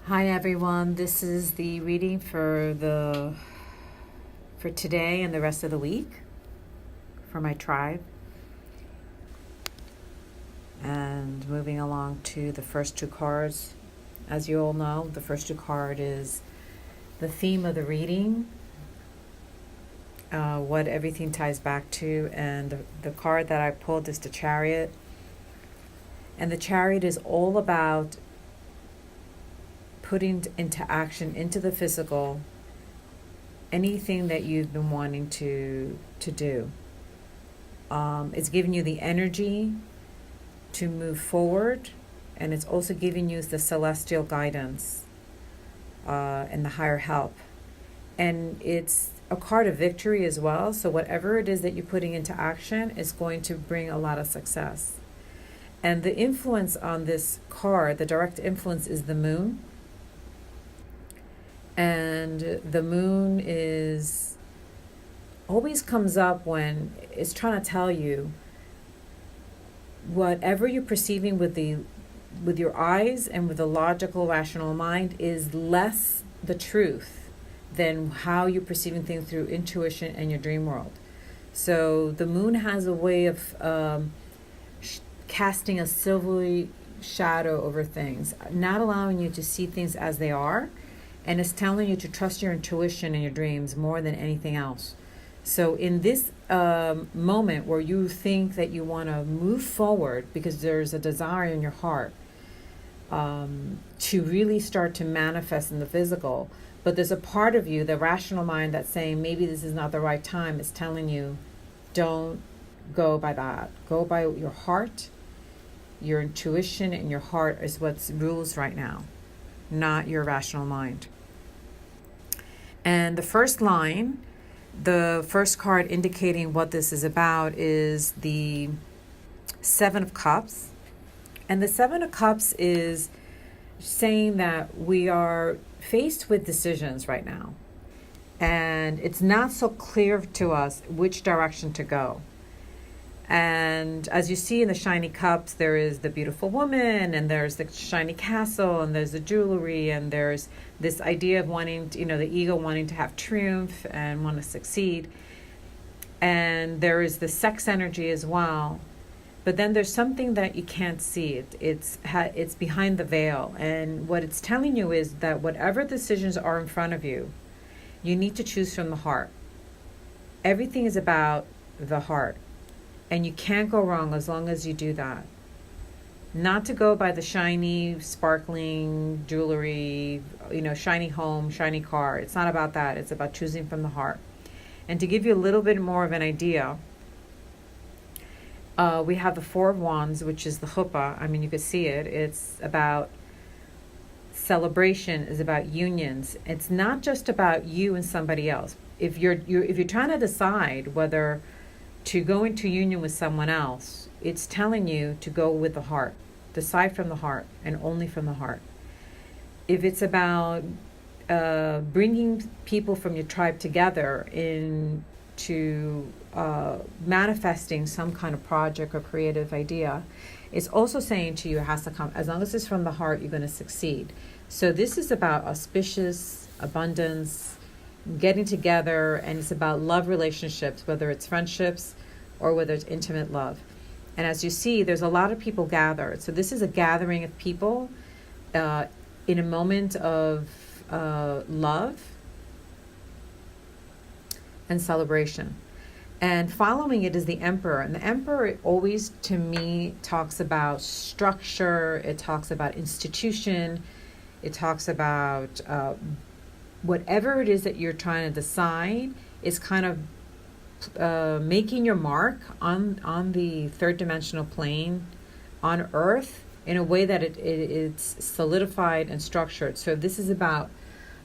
Hi everyone. This is the reading for today and the rest of the week for my tribe. And moving along to the first two cards. As you all know, the first two card is the theme of the reading, what everything ties back to, and the card that I pulled is the Chariot. And the Chariot is all about putting into action, into the physical, anything that you've been wanting to do. It's giving you the energy to move forward, and it's also giving you the celestial guidance and the higher help. And it's a card of victory as well. So whatever it is that you're putting into action is going to bring a lot of success. And the influence on this card, the direct influence, is the moon. And the moon is always comes up when it's trying to tell you whatever you're perceiving with your eyes and with the logical rational mind is less the truth than how you're perceiving things through intuition and your dream world. So the moon has a way of casting a silvery shadow over things, not allowing you to see things as they are, and it's telling you to trust your intuition and your dreams more than anything else. So in this moment where you think that you want to move forward because there's a desire in your heart to really start to manifest in the physical, but there's a part of you, the rational mind, that's saying maybe this is not the right time. It's telling you, don't go by that. Go by your heart. Your intuition and your heart is what rules right now, not your rational mind. And the first line, the first card indicating what this is about, is the Seven of Cups. And the Seven of Cups is saying that we are faced with decisions right now. And it's not so clear to us which direction to go. And as you see in the shiny cups, there is the beautiful woman, and there's the shiny castle, and there's the jewelry, and there's this idea of wanting, the ego wanting to have triumph and want to succeed. And there is the sex energy as well. But then there's something that you can't see. It's behind the veil. And what it's telling you is that whatever decisions are in front of you, you need to choose from the heart. Everything is about the heart. And you can't go wrong as long as you do that. Not to go by the shiny, sparkling jewelry, shiny home, shiny car. It's not about that. It's about choosing from the heart. And to give you a little bit more of an idea, we have the Four of Wands, which is the chuppah. I mean, you could see it. It's about celebration. It's about unions. It's not just about you and somebody else. If you're trying to decide whether to go into union with someone else, it's telling you to go with the heart. Decide from the heart and only from the heart. If it's about bringing people from your tribe together into manifesting some kind of project or creative idea, it's also saying to you it has to come. As long as it's from the heart, you're going to succeed. So this is about auspicious abundance, getting together, and it's about love relationships, whether it's friendships or whether it's intimate love. And as you see, there's a lot of people gathered. So this is a gathering of people in a moment of love and celebration. And following it is the Emperor. And the Emperor always, to me, talks about structure. It talks about institution. It talks about whatever it is that you're trying to decide is kind of making your mark on the third dimensional plane on Earth in a way that it's solidified and structured. So if this is about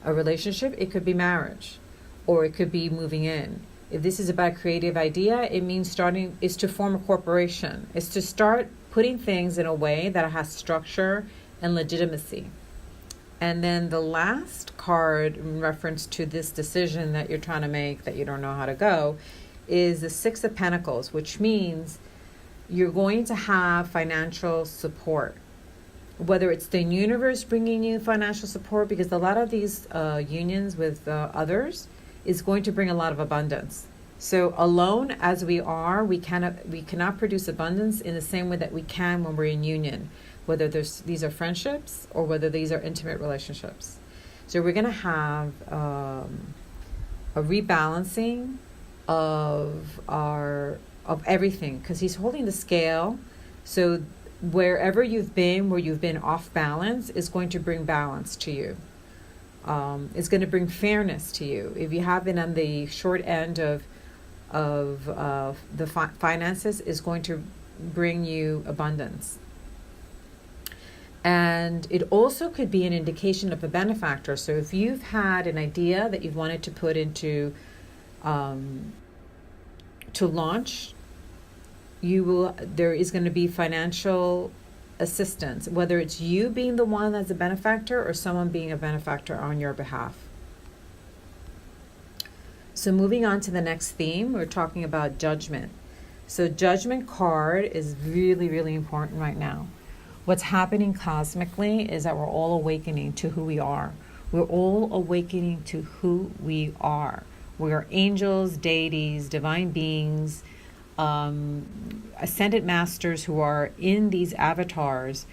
a relationship, it could be marriage, or it could be moving in. If this is about a creative idea, it means is to form a corporation. It's to start putting things in a way that has structure and legitimacy. And then the last card in reference to this decision that you're trying to make that you don't know how to go is the Six of Pentacles, which means you're going to have financial support. whether it's the universe bringing you financial support, because a lot of these unions with others is going to bring a lot of abundance. So alone as we are, we cannot produce abundance in the same way that we can when we're in union, whether these are friendships or whether these are intimate relationships. So we're going to have a rebalancing of everything, because he's holding the scale. So wherever you've been, where you've been off balance, is going to bring balance to you. It's going to bring fairness to you. If you have been on the short end of the finances, is going to bring you abundance. And it also could be an indication of a benefactor. So if you've had an idea that you've wanted to put into to launch, there is going to be financial assistance, whether it's you being the one that's a benefactor or someone being a benefactor on your behalf. So moving on to the next theme, we're talking about judgment. So judgment card is really, really important right now. What's happening cosmically is that we're all awakening to who we are. We're all awakening to who we are. We are angels, deities, divine beings, ascended masters who are in these avatars,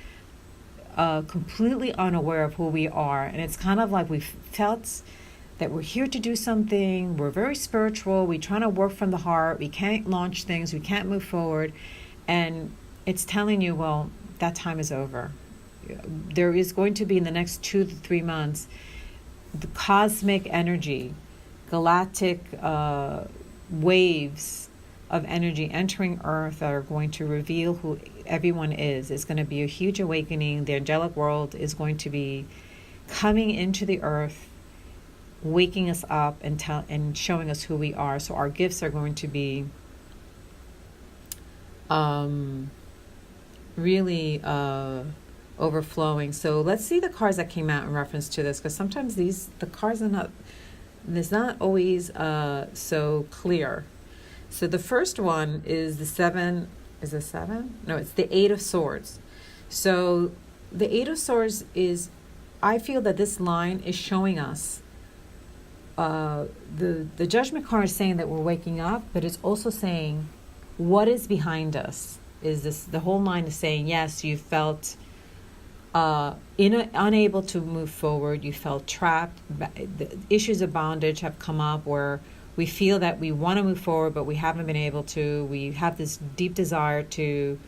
completely unaware of who we are. And it's kind of like we've felt that we're here to do something. We're very spiritual. We're trying to work from the heart. We can't launch things. We can't move forward. And it's telling you, well, that time is over. There is going to be in the next 2 to 3 months, the cosmic energy, galactic waves of energy entering Earth that are going to reveal who everyone is. It's going to be a huge awakening. The angelic world is going to be coming into the Earth, waking us up and showing us who we are. So our gifts are going to be really overflowing. So let's see the cards that came out in reference to this, because sometimes the cards are not, it's not always so clear. So the first one is the 7, is it 7? No, it's the 8 of Swords. So the 8 of Swords is, I feel that this line is showing us the judgment card is saying that we're waking up, but it's also saying what is behind us. Is this, the whole line is saying, yes, you felt unable to move forward. You felt trapped. The issues of bondage have come up where we feel that we want to move forward, but we haven't been able to. We have this deep desire to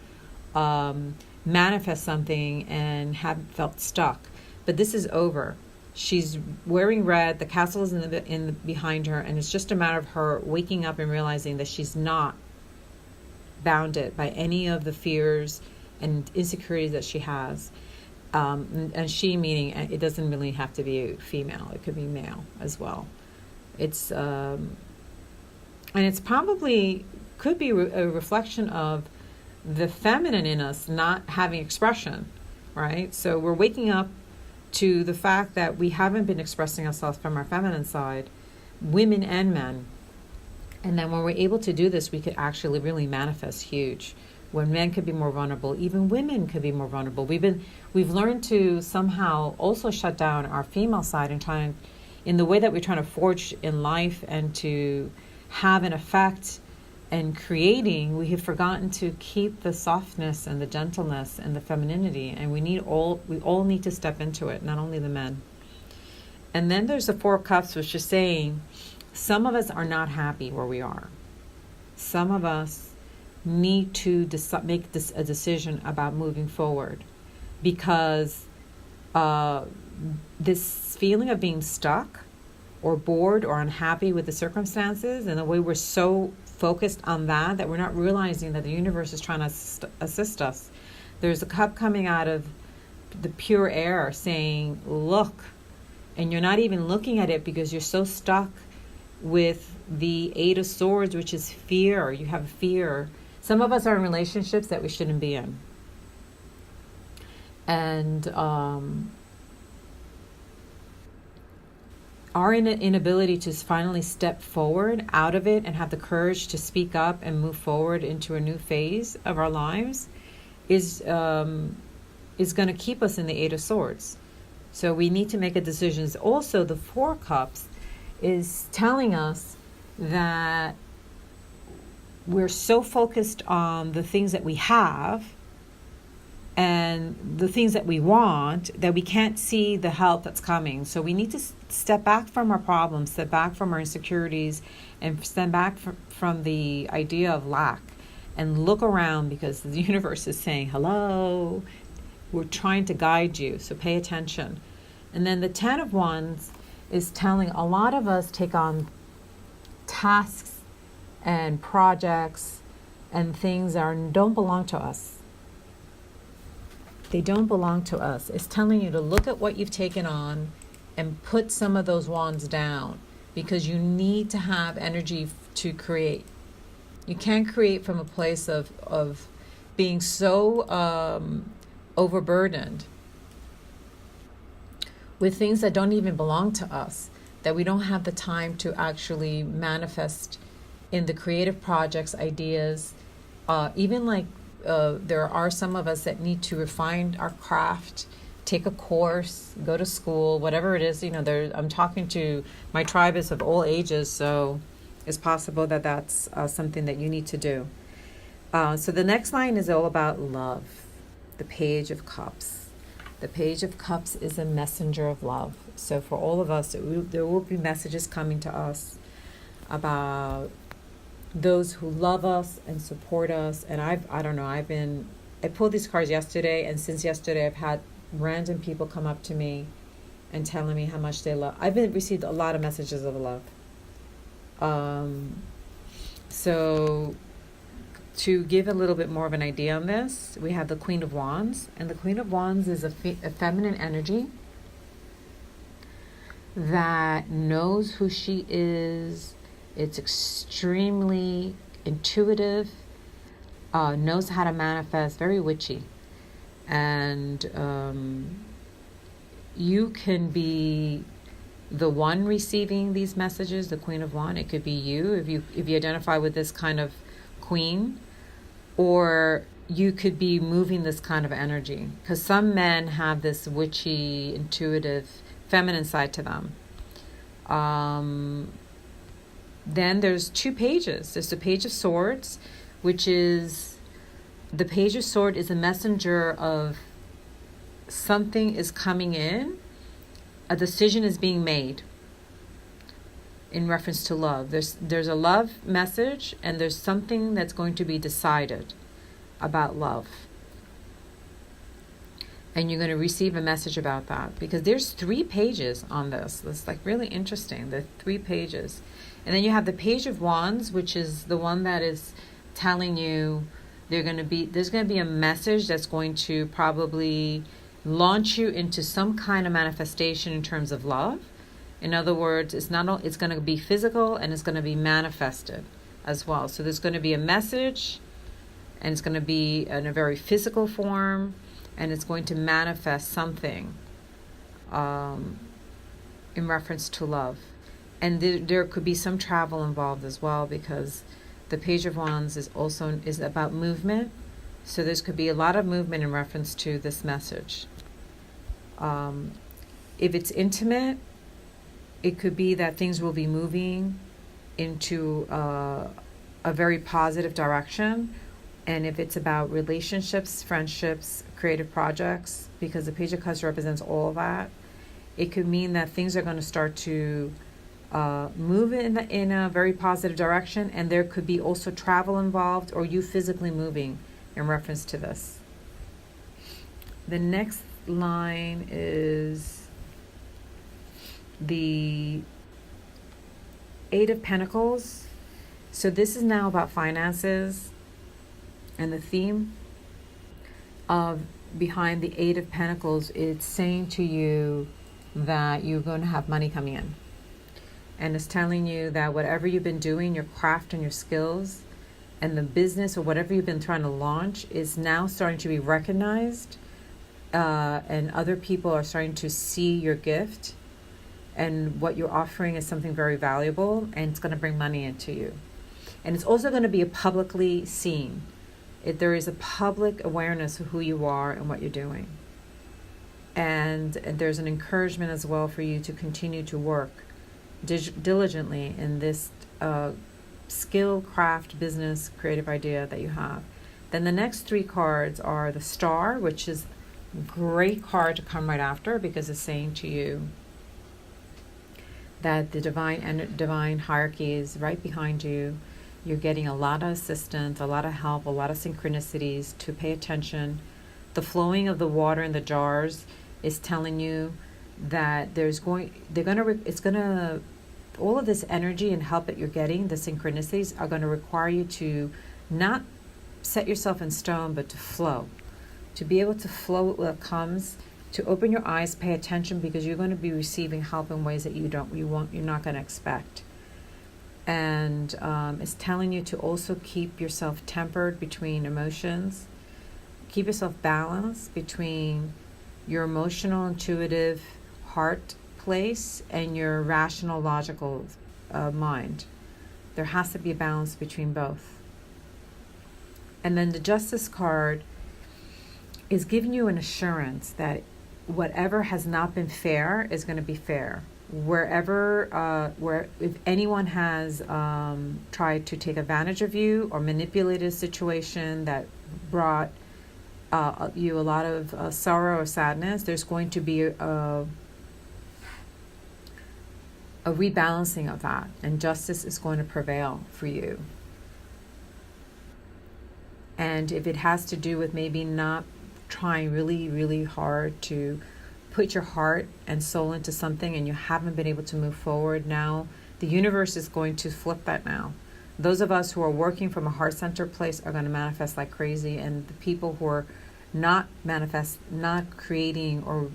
manifest something and have felt stuck. But this is over. She's wearing red. The castle is behind her, and it's just a matter of her waking up and realizing that she's not bounded by any of the fears and insecurities that she has. And she meaning, it doesn't really have to be female. It could be male as well. It's and it's probably could be a reflection of the feminine in us not having expression, right? So we're waking up to the fact that we haven't been expressing ourselves from our feminine side, women and men. And then when we're able to do this, we could actually really manifest huge. When men could be more vulnerable, even women could be more vulnerable. We've learned to somehow also shut down our female side and try and, in the way that we're trying to forge in life and to have an effect and creating, we have forgotten to keep the softness and the gentleness and the femininity, and we all need to step into it, not only the men. And then there's the 4 of Cups, which is saying some of us are not happy where we are. Some of us need to make a decision about moving forward, because this feeling of being stuck or bored or unhappy with the circumstances, and the way we're so focused on that we're not realizing that the universe is trying to assist us. There's a cup coming out of the pure air saying, look, and you're not even looking at it because you're so stuck with the 8 of Swords, which is fear. You have fear. Some of us are in relationships that we shouldn't be in. And our inability to finally step forward out of it and have the courage to speak up and move forward into a new phase of our lives is is going to keep us in the Eight of Swords. So we need to make a decision. Also, the Four of Cups is telling us that we're so focused on the things that we have and the things that we want that we can't see the help that's coming. So we need to step back from our problems, step back from our insecurities, and step back from the idea of lack and look around, because the universe is saying, hello, we're trying to guide you, so pay attention. And then the Ten of Wands is telling a lot of us take on tasks and projects and things that don't belong to us. They don't belong to us. It's telling you to look at what you've taken on and put some of those wands down, because you need to have energy to create. You can't create from a place of being so overburdened with things that don't even belong to us, that we don't have the time to actually manifest in the creative projects, ideas. Even like there are some of us that need to refine our craft, take a course, go to school, whatever it is. I'm talking to my tribe is of all ages, so it's possible that that's something that you need to do. So the next line is all about love, the Page of Cups. The Page of Cups is a messenger of love. So for all of us, there will be messages coming to us about those who love us and support us. And I pulled these cards yesterday, and since yesterday I've had random people come up to me and telling me how much they love. I've received a lot of messages of love. So to give a little bit more of an idea on this, we have the Queen of Wands, and the Queen of Wands is a feminine energy that knows who she is. It's extremely intuitive, knows how to manifest, very witchy. And you can be the one receiving these messages, the Queen of Wands. It could be you if you identify with this kind of queen, or you could be moving this kind of energy, because some men have this witchy, intuitive, feminine side to them. Then there's two pages. There's the Page of Swords, which is the Page of Swords is a messenger of something is coming in, a decision is being made in reference to love. There's a love message, and there's something that's going to be decided about love. And you're going to receive a message about that, because there's 3 pages on this. It's like really interesting, the 3 pages. And then you have the Page of Wands, which is the one that is telling you there's going to be a message that's going to probably launch you into some kind of manifestation in terms of love. In other words, it's going to be physical, and it's going to be manifested as well. So there's going to be a message, and it's going to be in a very physical form, and it's going to manifest something in reference to love. And there could be some travel involved as well, because the Page of Wands is about movement. So there could be a lot of movement in reference to this message. If it's intimate, it could be that things will be moving into a very positive direction. And if it's about relationships, friendships, creative projects, because the Page of Cups represents all of that, it could mean that things are going to start to move in a very positive direction. And there could be also travel involved, or you physically moving in reference to this. The next line is the Eight of Pentacles. So this is now about finances, and the theme of behind the Eight of Pentacles, it's saying to you that you're going to have money coming in, and it's telling you that whatever you've been doing, your craft and your skills and the business or whatever you've been trying to launch is now starting to be recognized, and other people are starting to see your gift, and what you're offering is something very valuable, and it's going to bring money into you. And it's also going to be publicly seen. There is a public awareness of who you are and what you're doing. And there's an encouragement as well for you to continue to work diligently in this skill, craft, business, creative idea that you have. Then the next 3 cards are the Star, which is a great card to come right after, because it's saying to you that the divine hierarchy is right behind you. You're getting a lot of assistance, a lot of help, a lot of synchronicities to pay attention. The flowing of the water in the jars is telling you that all of this energy and help that you're getting, the synchronicities, are going to require you to not set yourself in stone, but to flow. To be able to flow with what comes, to open your eyes, pay attention, because you're going to be receiving help in ways that you're not going to expect. And it's telling you to also keep yourself tempered between emotions, keep yourself balanced between your emotional, intuitive heart place and your rational, logical mind. There has to be a balance between both. And then the Justice card is giving you an assurance that whatever has not been fair is going to be fair. If anyone has tried to take advantage of you or manipulated a situation that brought you a lot of sorrow or sadness, there's going to be a rebalancing of that, and justice is going to prevail for you. And if it has to do with maybe not trying really, really hard to put your heart and soul into something and you haven't been able to move forward, now the universe is going to flip that now. Those of us who are working from a heart center place are going to manifest like crazy, and the people who are not creating or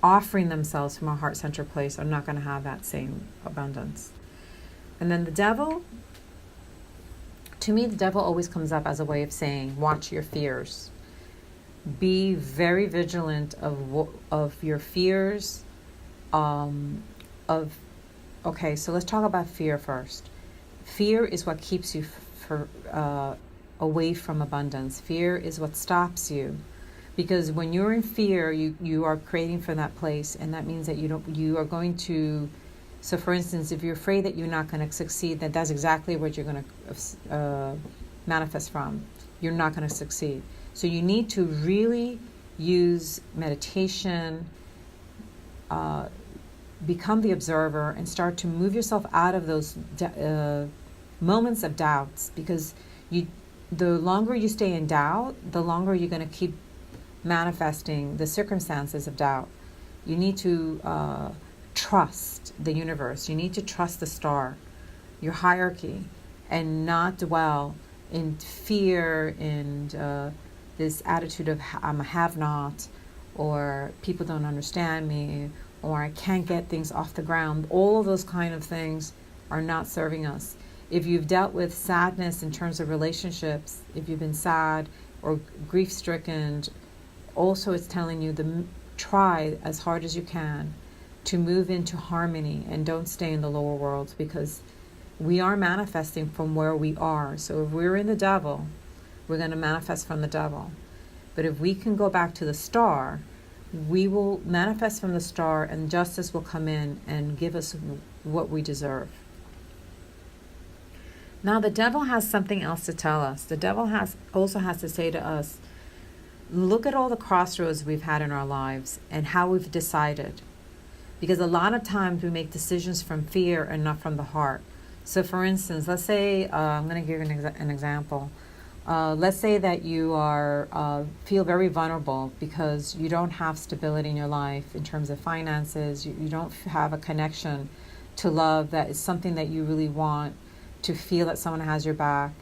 offering themselves from a heart center place are not going to have that same abundance. And then the Devil, to me, the Devil always comes up as a way of saying, watch your fears. Be very vigilant of your fears. Okay, so let's talk about fear first. Fear is what keeps you away from abundance. Fear is what stops you. Because when you're in fear, you are creating from that place, and that means that you are going to. So, for instance, if you're afraid that you're not going to succeed, that's exactly what you're going to manifest from. You're not going to succeed. So you need to really use meditation, become the observer, and start to move yourself out of those moments of doubts. Because the longer you stay in doubt, the longer you're going to keep manifesting the circumstances of doubt. You need to trust the universe. You need to trust the star, your hierarchy, and not dwell in fear and this attitude of I'm a have-not, or people don't understand me, or I can't get things off the ground. All of those kind of things are not serving us. If you've dealt with sadness in terms of relationships, if you've been sad or grief-stricken, also it's telling you to try as hard as you can to move into harmony and don't stay in the lower worlds, because we are manifesting from where we are. So if we're in the Devil, we're going to manifest from the Devil. But if we can go back to the star, we will manifest from the star, and justice will come in and give us what we deserve. Now the Devil has something else to tell us. The Devil also has to say to us, look at all the crossroads we've had in our lives and how we've decided. Because a lot of times we make decisions from fear and not from the heart. So for instance, let's say, I'm going to give you an example. Let's say that you feel very vulnerable because you don't have stability in your life in terms of finances. You don't have a connection to love that is something that you really want, to feel that someone has your back.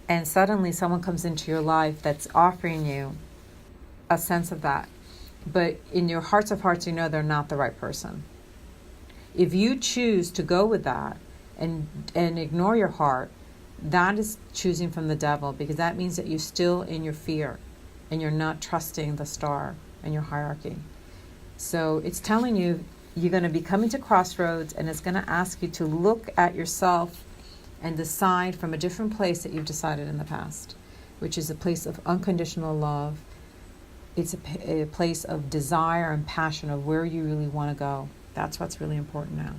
And suddenly someone comes into your life that's offering you a sense of that. But in your hearts of hearts, you know they're not the right person. If you choose to go with that and ignore your heart, that is choosing from the Devil, because that means that you're still in your fear and you're not trusting the star and your hierarchy. So it's telling you you're going to be coming to crossroads, and it's going to ask you to look at yourself and decide from a different place that you've decided in the past, which is a place of unconditional love, It's a place of desire and passion of where you really want to go. That's what's really important now.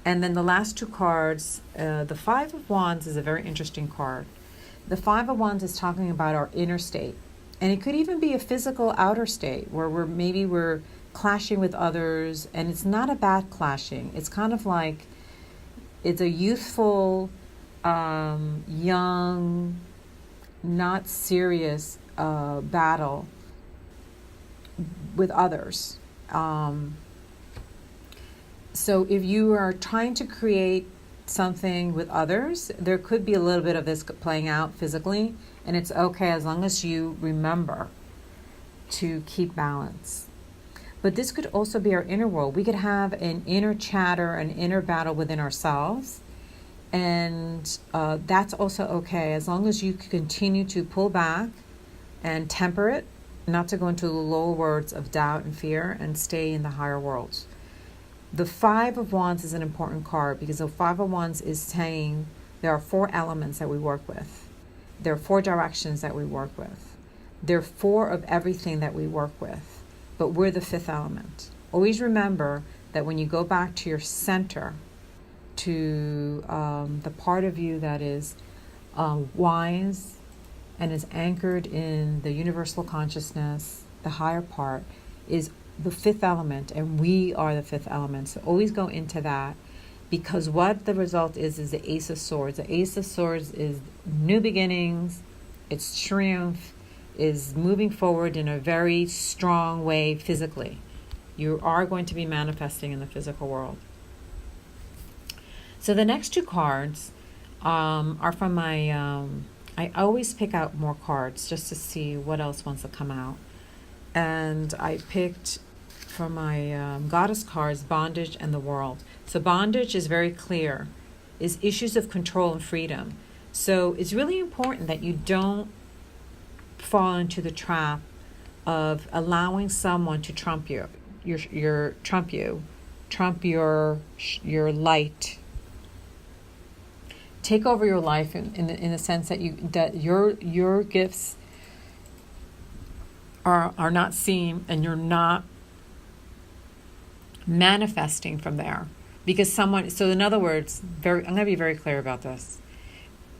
And then the last two cards, the Five of Wands is a very interesting card. The Five of Wands is talking about our inner state. And it could even be a physical outer state where we're clashing with others. And it's not a bad clashing. It's kind of like it's a youthful, young, not serious battle with others. So if you are trying to create something with others, there could be a little bit of this playing out physically, and it's okay as long as you remember to keep balance. But this could also be our inner world. We could have an inner chatter, an inner battle within ourselves, and that's also okay as long as you continue to pull back and temper it, not to go into the lower words of doubt and fear, and stay in the higher worlds. The Five of Wands is an important card because the Five of Wands is saying there are four elements that we work with. There are four directions that we work with. There are four of everything that we work with, but we're the fifth element. Always remember that when you go back to your center, to the part of you that is wise and is anchored in the universal consciousness, the higher part is the fifth element, and we are the fifth element. So always go into that, because what the result is the Ace of Swords. The Ace of Swords is new beginnings, it's triumph, is moving forward in a very strong way physically. You are going to be manifesting in the physical world. So the next two cards are from my, I always pick out more cards just to see what else wants to come out. And I picked from my goddess cards, Bondage and the World. So bondage is very clear, is issues of control and freedom. So it's really important that you don't fall into the trap of allowing someone to trump you, trump your light, take over your life in the sense that your gifts are not seen, and you're not manifesting from there because someone. So in other words, I'm going to be very clear about this.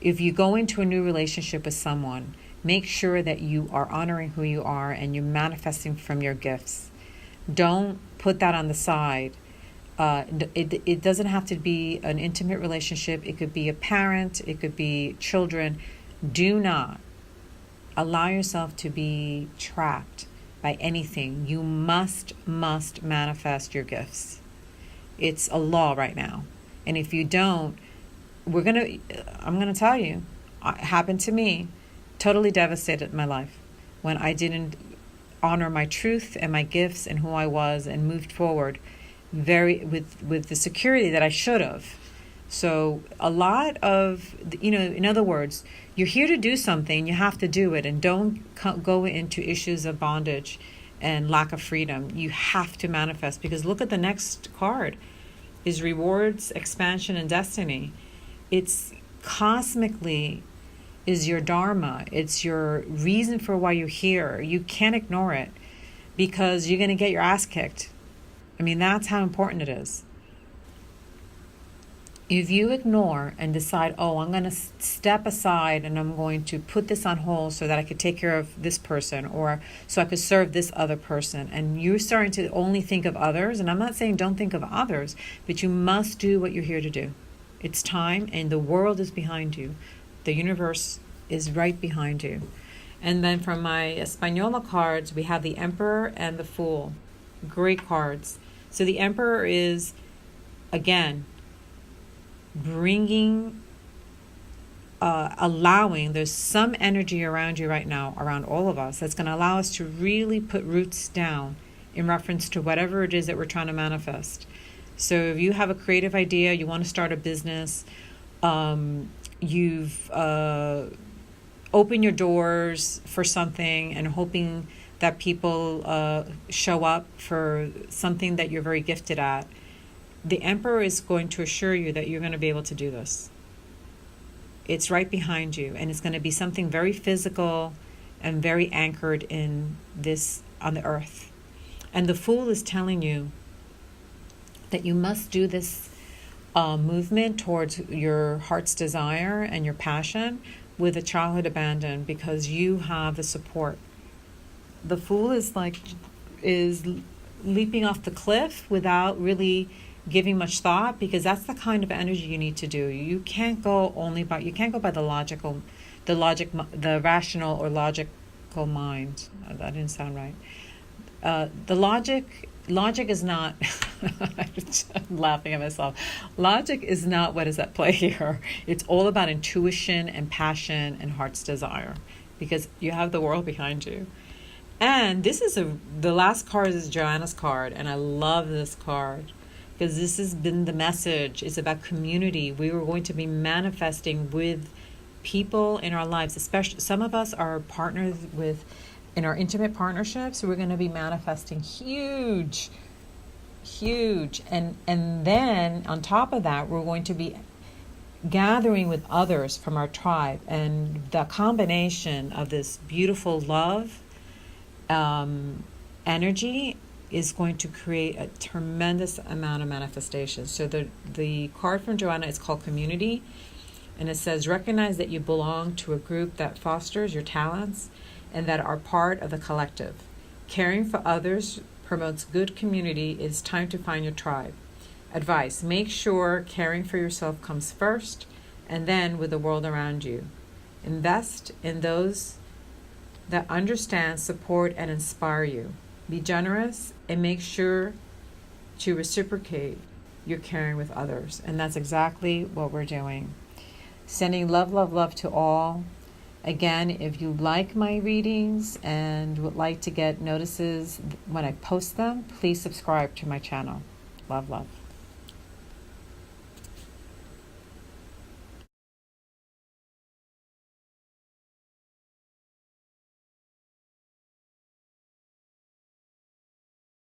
If you go into a new relationship with someone, make sure that you are honoring who you are and you're manifesting from your gifts. Don't put that on the side. It doesn't have to be an intimate relationship. It could be a parent. It could be children. Do not allow yourself to be trapped by anything. You must manifest your gifts. It's a law right now. And if you don't, I'm going to tell you, it happened to me, totally devastated my life when I didn't honor my truth and my gifts and who I was and moved forward with the security that I should have. So a lot of, in other words, you're here to do something, you have to do it, and don't go into issues of bondage and lack of freedom. You have to manifest, because look at the next card, is rewards, expansion, and destiny. It's cosmically is your dharma. It's your reason for why you're here. You can't ignore it because you're going to get your ass kicked. I mean, that's how important it is. If you ignore and decide, I'm going to step aside and I'm going to put this on hold so that I could take care of this person, or so I could serve this other person, and you're starting to only think of others, and I'm not saying don't think of others, but you must do what you're here to do. It's time, and the world is behind you. The universe is right behind you. And then from my Española cards, we have the Emperor and the Fool. Great cards. So the Emperor is, again, bringing, allowing, there's some energy around you right now, around all of us, that's going to allow us to really put roots down in reference to whatever it is that we're trying to manifest. So if you have a creative idea, you want to start a business, you've opened your doors for something and hoping that people show up for something that you're very gifted at, the Emperor is going to assure you that you're going to be able to do this. It's right behind you, and it's going to be something very physical and very anchored in this on the earth. And the Fool is telling you that you must do this movement towards your heart's desire and your passion with a childhood abandon, because you have the support. The Fool is leaping off the cliff without really giving much thought, because that's the kind of energy you need to do. You can't go by the rational or logical mind. That didn't sound right. The logic is not. I'm laughing at myself. Logic is not what is at play here. It's all about intuition and passion and heart's desire, because you have the world behind you. And the last card is Joanna's card, and I love this card because this has been the message. It's about community. We were going to be manifesting with people in our lives, especially some of us are partners in our intimate partnerships. We're going to be manifesting huge, and then on top of that, we're going to be gathering with others from our tribe, and the combination of this beautiful love energy is going to create a tremendous amount of manifestation. So the card from Joanna is called Community, and it says, recognize that you belong to a group that fosters your talents and that are part of the collective. Caring for others promotes good community. It's time to find your tribe. Advice: make sure caring for yourself comes first, and then with the world around you. Invest in those that understand, support, and inspire you. Be generous and make sure to reciprocate your caring with others. And that's exactly what we're doing. Sending love, love, love to all. Again, if you like my readings and would like to get notices when I post them, please subscribe to my channel. Love, love.